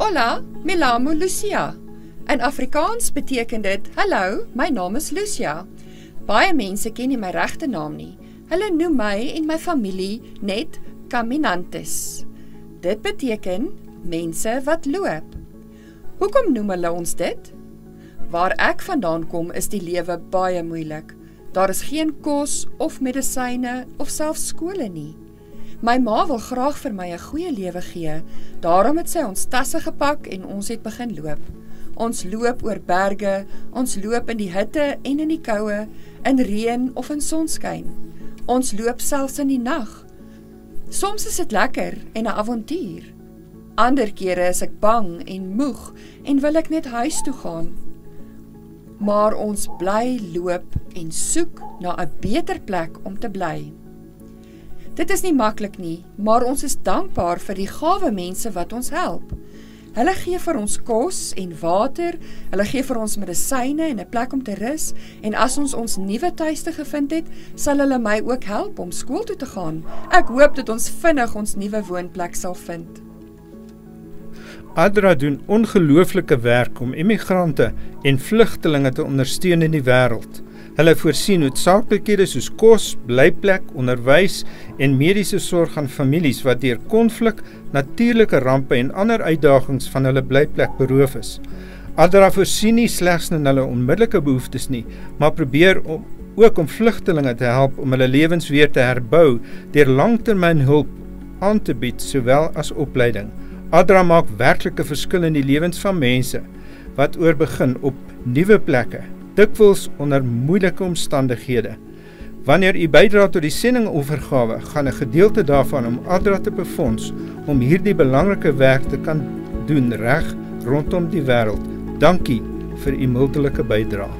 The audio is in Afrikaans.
Hola, me llamo Lucia. In Afrikaans beteken dit, hallo, my naam is Lucia. Baie mense ken nie my regte naam nie. Hulle noem my en my familie net caminantes. Dit beteken, mense wat loop. Hoekom noem hulle ons dit? Waar ek vandaan kom is die lewe baie moeilik. Daar is geen kos of medisyne of selfs skole nie. My ma wil graag vir my 'n goeie lewe gee, daarom het sy ons tasse gepak en ons het begin loop. Ons loop oor berge, ons loop in die hitte en in die koue, in reën of in sonskyn. Ons loop selfs in die nag. Soms is dit lekker en 'n avontuur. Ander kere is ek bang en moeg en wil ek net huis toe gaan. Maar ons bly loop en soek na 'n beter plek om te bly. Dit is nie maklik nie, maar ons is dankbaar vir die gawe mense wat ons help. Hulle gee vir ons kos en water, hulle gee vir ons medisyne en 'n plek om te rus, en as ons nuwe tuiste gevind het, sal hulle my ook help om skool toe te gaan. Ek hoop dat ons vinnig ons nuwe woonplek sal vind. ADRA doen ongelooflike werk om immigrante en vlugtelinge te ondersteun in die wêreld. Hulle voorsien noodsakelikhede soos kos, blyplek, onderwys en mediese sorg aan families wat deur konflik, natuurlike rampe en ander uitdagings van hulle blyplek beroof is. ADRA voorsien nie slegs in hulle onmiddellike behoeftes nie, maar probeer ook om vlugtelinge te help om hulle lewens weer te herbou deur langtermynhulp aan te bied, sowel as opleiding. ADRA maak werklike verskil in die lewens van mense wat oorbegin op nuwe plekke, dikwels onder moeilike omstandighede. Wanneer u bydra tot die sendingovergawe, gaan 'n gedeelte daarvan om ADRA te befonds om hierdie belangrike werk te kan doen reg rondom die wêreld. Dankie vir u mildelike bydrae.